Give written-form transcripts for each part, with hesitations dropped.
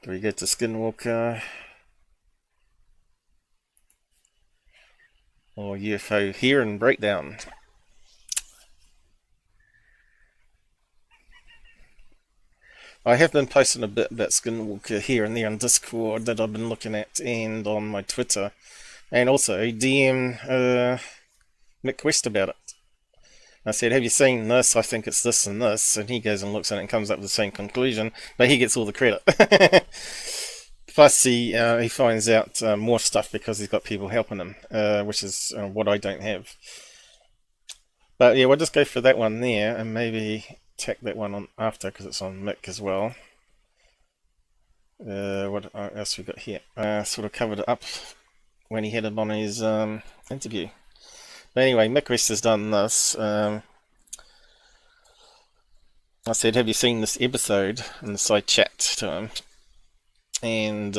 Do we go to Skinwalker or UFO hearing breakdown? I have been posting a bit about Skinwalker here and there on Discord that I've been looking at and on my Twitter, and also DM Mick West about it. I said, have you seen this? I think it's this and this. And he goes and looks at it and comes up with the same conclusion, but he gets all the credit. Plus, he finds out more stuff because he's got people helping him, which is what I don't have. But yeah, we'll just go for that one there and maybe tack that one on after because it's on Mick as well. What else we got here? Sort of covered it up when he had him on his interview. But anyway, Mick West has done this. I said, have you seen this episode? And so I chat to him and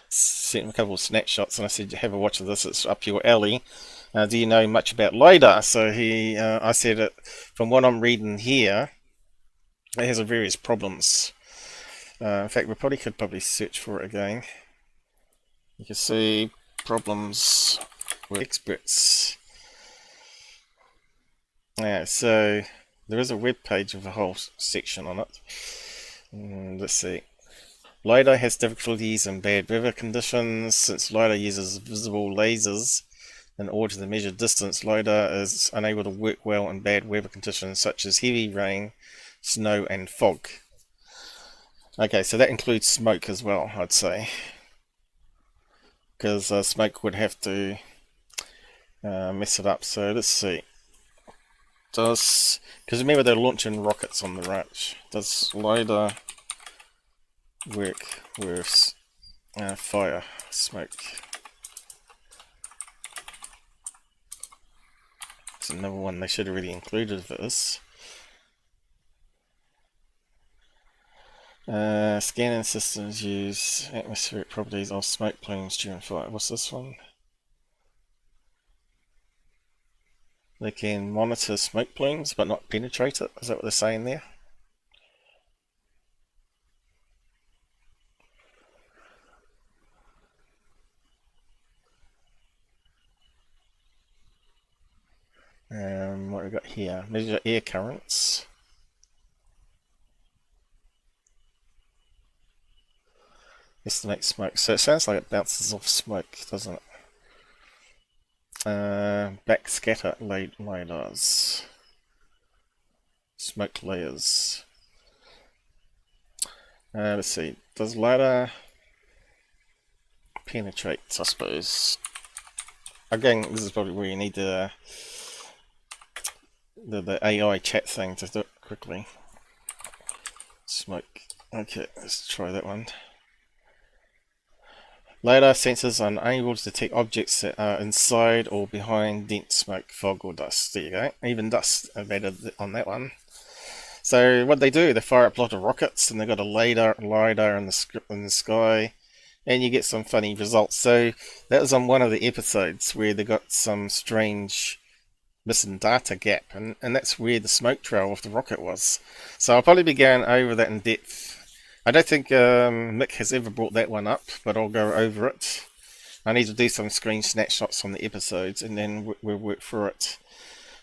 sent him a couple of snapshots, and I said, have a watch of this, it's up your alley. Do you know much about Lidar? So I said, from what I'm reading here, it has various problems. In fact, we could probably search for it again. You can see problems with experts. Yeah, so there is a web page with a whole section on it. Let's see. Lidar has difficulties in bad weather conditions. Since Lidar uses visible lasers in order to measure distance, Lidar is unable to work well in bad weather conditions such as heavy rain, snow and fog. Okay, so that includes smoke as well, I'd say. Because smoke would have to mess it up. So let's see. Because remember they're launching rockets on the ranch. Does Lidar work with fire, smoke? It's another one they should have really included for this. Scanning systems use atmospheric properties of smoke plumes during fire. What's this one? They can monitor smoke plumes but not penetrate it. Is that what they're saying there? What we got here? Measure air currents. Estimate smoke. So it sounds like it bounces off smoke, doesn't it? Backscatter lidars. Smoke layers. Let's see. Does lidar penetrate? I suppose. Again, this is probably where you need the AI chat thing to do it quickly. Smoke. Okay, let's try that one. Lidar sensors are unable to detect objects that are inside or behind dense smoke, fog, or dust. There you go. Even dust I've added on that one. So what they do, they fire up a lot of rockets, and they've got a lidar in the sky, and you get some funny results. So that was on one of the episodes where they got some strange missing data gap, and that's where the smoke trail of the rocket was. So I'll probably be going over that in depth. I don't think Mick has ever brought that one up, but I'll go over it. I need to do some screen snapshots on the episodes, and then we'll work through it.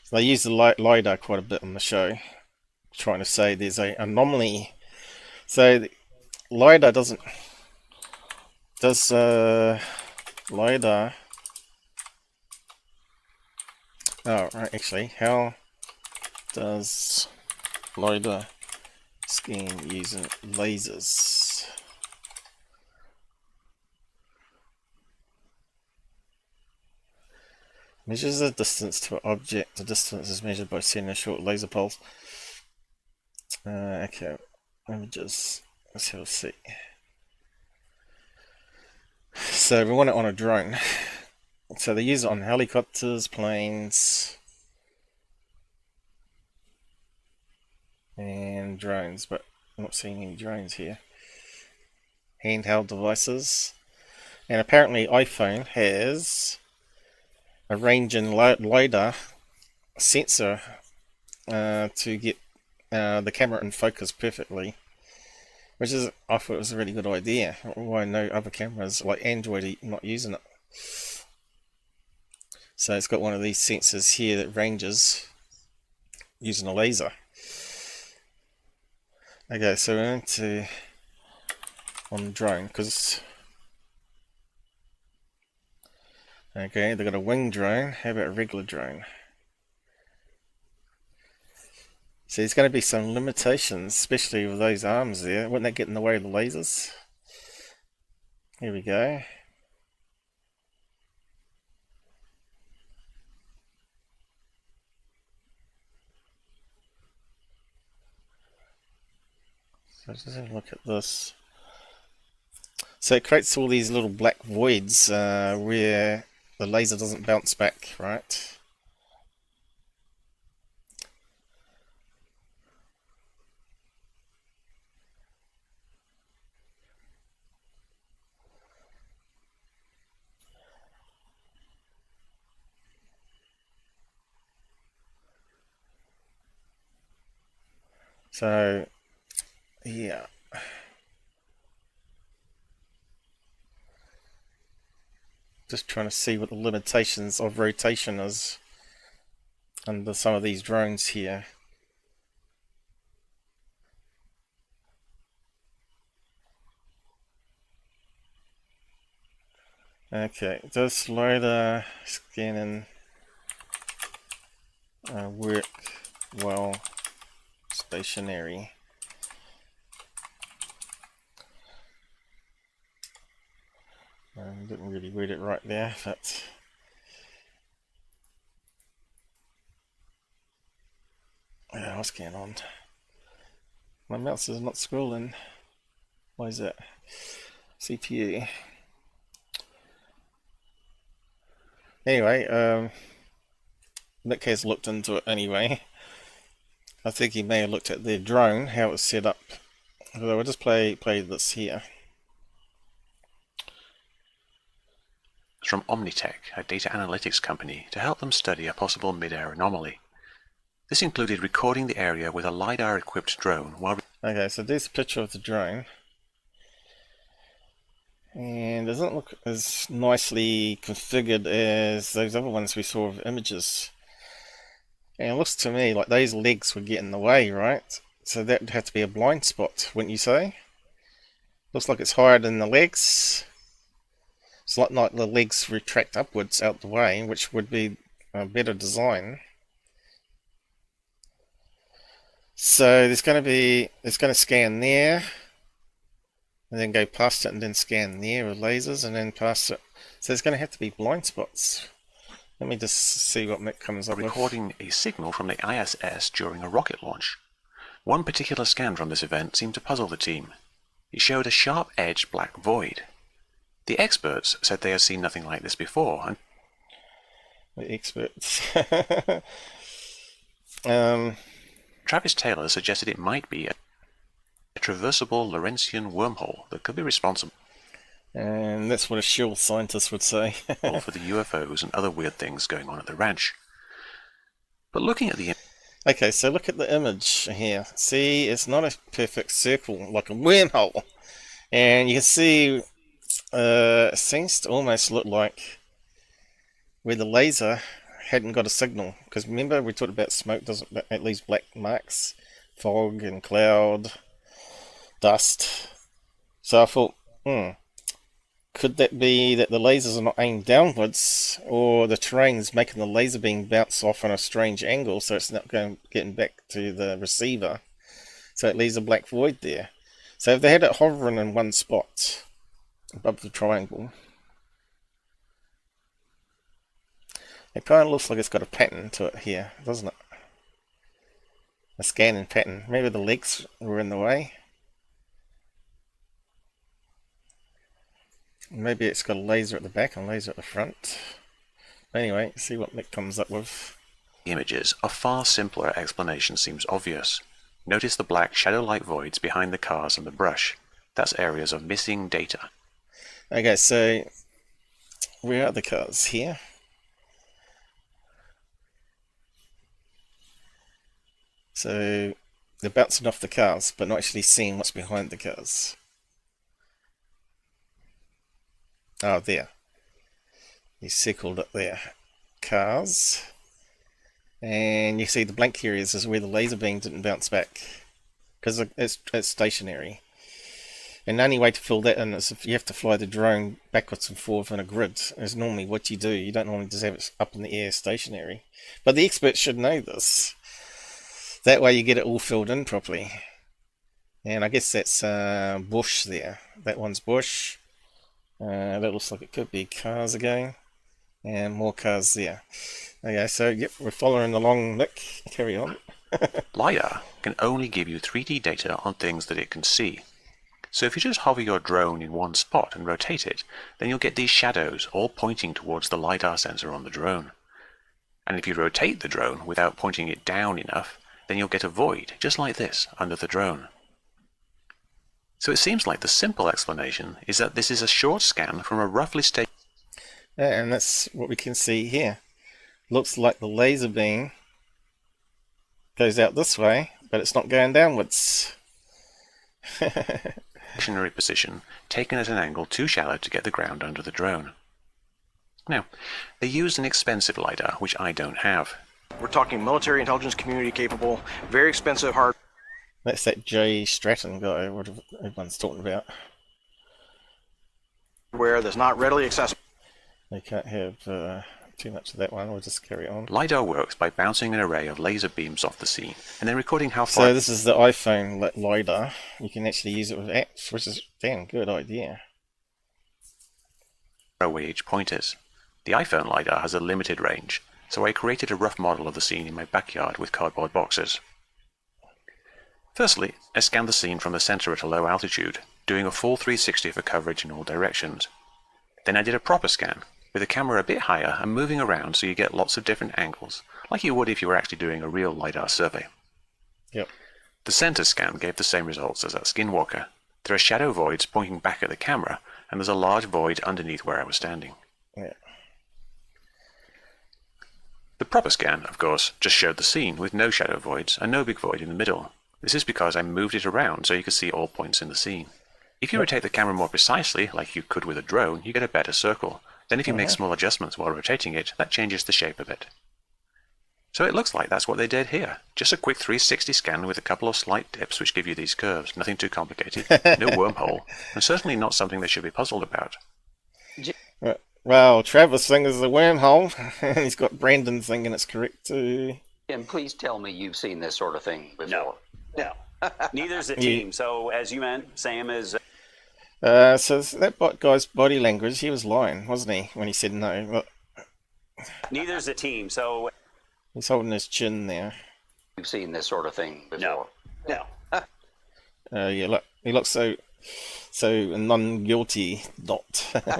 So they use the LiDAR quite a bit on the show, trying to say there's an anomaly. So LiDAR does LiDAR... Oh, right, actually, how does LiDAR scan using lasers? Measures the distance to an object. The distance is measured by sending a short laser pulse. Okay, images. Let's have a see. So we want it on a drone. So they use it on helicopters, planes, and drones, but I'm not seeing any drones here. Handheld devices. And apparently iPhone has a range in LiDAR sensor to get the camera in focus perfectly. which is, I thought it was a really good idea. Why no other cameras like Android are not using it? So it's got one of these sensors here that ranges using a laser. Okay, so we're into on drone because okay, they've got a wing drone. How about a regular drone? So there's going to be some limitations, especially with those arms there. Wouldn't that get in the way of the lasers? Here we go. So just have a look at this. So it creates all these little black voids where the laser doesn't bounce back, right? So, yeah. Just trying to see what the limitations of rotation is under some of these drones here. Okay, does Lidar Scan work well stationary? Didn't really read it right there, but yeah, what's going on? My mouse is not scrolling. Why is that? CPU. Anyway, Mick has looked into it anyway. I think he may have looked at the drone, how it's set up. So I'll just play this here. From Omnitech, a data analytics company, to help them study a possible mid-air anomaly. This included recording the area with a LiDAR-equipped drone while... Okay, so there's a picture of the drone. And it doesn't look as nicely configured as those other ones we saw of images. And it looks to me like those legs would get in the way, right? So that would have to be a blind spot, wouldn't you say? Looks like it's higher than the legs. It's like the legs retract upwards out the way, which would be a better design. So it's going to scan there, and then go past it, and then scan there with lasers, and then past it. So there's going to have to be blind spots. Let me just see what Mick comes up with. Recording a signal from the ISS during a rocket launch. One particular scan from this event seemed to puzzle the team. It showed a sharp-edged black void. The experts said they had seen nothing like this before. And the experts. Travis Taylor suggested it might be a traversable Lorentzian wormhole that could be responsible. And that's what a shield scientist would say. For the UFOs and other weird things going on at the ranch. But looking at the... Okay, so look at the image here. See, it's not a perfect circle, like a wormhole. And you can see it seems to almost look like where the laser hadn't got a signal. Because remember, we talked about smoke doesn't at least black marks, fog and cloud, dust. So I thought, could that be that the lasers are not aimed downwards, or the terrain's making the laser beam bounce off on a strange angle, so it's not getting back to the receiver, so it leaves a black void there. So if they had it hovering in one spot above the triangle, it kind of looks like it's got a pattern to it here, doesn't it? A scanning pattern. Maybe the legs were in the way. Maybe it's got a laser at the back and a laser at the front. Anyway, see what Mick comes up with. Images, a far simpler explanation seems obvious. Notice the black shadow-like voids behind the cars and the brush. That's areas of missing data. Okay, so where are the cars? Here. So They're bouncing off the cars, but not actually seeing what's behind the cars. Oh, there. You circled it there. Cars. And you see the blank areas is where the laser beam didn't bounce back. Because it's stationary. And the only way to fill that in is if you have to fly the drone backwards and forth in a grid. Is normally what you do. You don't normally just have it up in the air stationary. But the experts should know this. That way you get it all filled in properly. And I guess that's bush there. That one's bush. That looks like it could be cars again. And more cars there. Okay, so yep, we're following along, Nick. Carry on. Lidar can only give you 3D data on things that it can see. So if you just hover your drone in one spot and rotate it, then you'll get these shadows all pointing towards the Lidar sensor on the drone. And if you rotate the drone without pointing it down enough, then you'll get a void, just like this, under the drone. So it seems like the simple explanation is that this is a short scan from a roughly stationary... Yeah, and that's what we can see here. Looks like the laser beam goes out this way, but it's not going downwards. position taken at an angle too shallow to get the ground under the drone. Now, they used an expensive LiDAR, which I don't have. We're talking military intelligence community capable, very expensive hardware. That's that Jay Stratton guy, what everyone's talking about. That's not readily accessible. They can't have too much of that one, we'll just carry on. LiDAR works by bouncing an array of laser beams off the scene, and then recording how far... So this is the iPhone LiDAR. You can actually use it with apps, which is a damn good idea. ...away each point is. The iPhone LiDAR has a limited range, so I created a rough model of the scene in my backyard with cardboard boxes. Firstly, I scanned the scene from the center at a low altitude, doing a full 360 for coverage in all directions. Then I did a proper scan, with the camera a bit higher and moving around so you get lots of different angles, like you would if you were actually doing a real LiDAR survey. Yep. The center scan gave the same results as that Skinwalker. There are shadow voids pointing back at the camera, and there's a large void underneath where I was standing. Yeah. The proper scan, of course, just showed the scene with no shadow voids and no big void in the middle. This is because I moved it around so you could see all points in the scene. If you rotate the camera more precisely, like you could with a drone, you get a better circle. Then if you make small adjustments while rotating it, that changes the shape of it. So it looks like that's what they did here. Just a quick 360 scan with a couple of slight dips which give you these curves. Nothing too complicated, no wormhole, and certainly not something they should be puzzled about. Well, Travis thinks the wormhole, and he's got Brandon thinking it's correct too. And please tell me you've seen this sort of thing before. No. Neither's the team. So, as you meant, Sam is... So that guy's body language, he was lying, wasn't he, when he said no? But Neither's the team. So... he's holding his chin there. You've seen this sort of thing before. No. Yeah, look, he looks so non-guilty.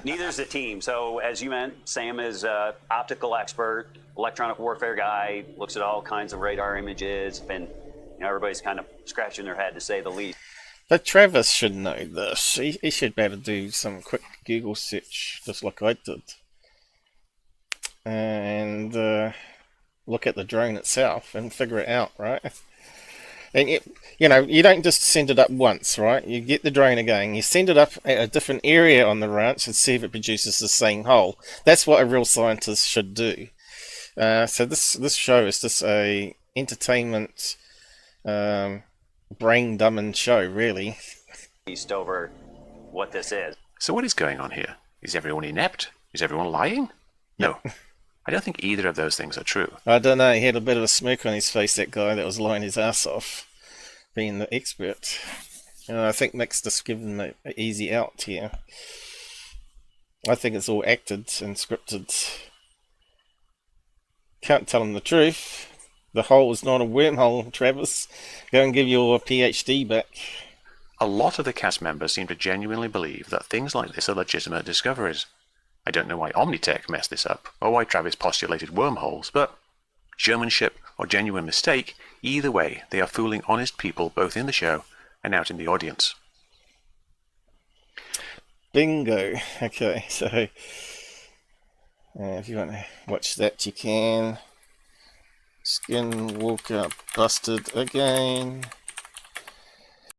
Neither's the team. So, as you meant, Sam is optical expert, electronic warfare guy, looks at all kinds of radar images, and everybody's kind of scratching their head to say the least. But Travis should know this. He should be able to do some quick Google search, just like I did. And look at the drone itself and figure it out, right? And you don't just send it up once, right? You get the drone again, you send it up at a different area on the ranch and see if it produces the same hole. That's what a real scientist should do. So this show is just a entertainment, brain dumbing show, really. Over what this is. So what is going on here? Is everyone inept? Is everyone lying? No. I don't think either of those things are true. I don't know, he had a bit of a smirk on his face, that guy that was lying his ass off, being the expert. I think Mick's just given him an easy out here. I think it's all acted and scripted. Can't tell him the truth. The hole is not a wormhole, Travis. Go and give your PhD back. A lot of the cast members seem to genuinely believe that things like this are legitimate discoveries. I don't know why Omnitech messed this up, or why Travis postulated wormholes, but showmanship or genuine mistake, either way, they are fooling honest people both in the show and out in the audience. Bingo. Okay, so if you want to watch that, you can. Skinwalker busted again.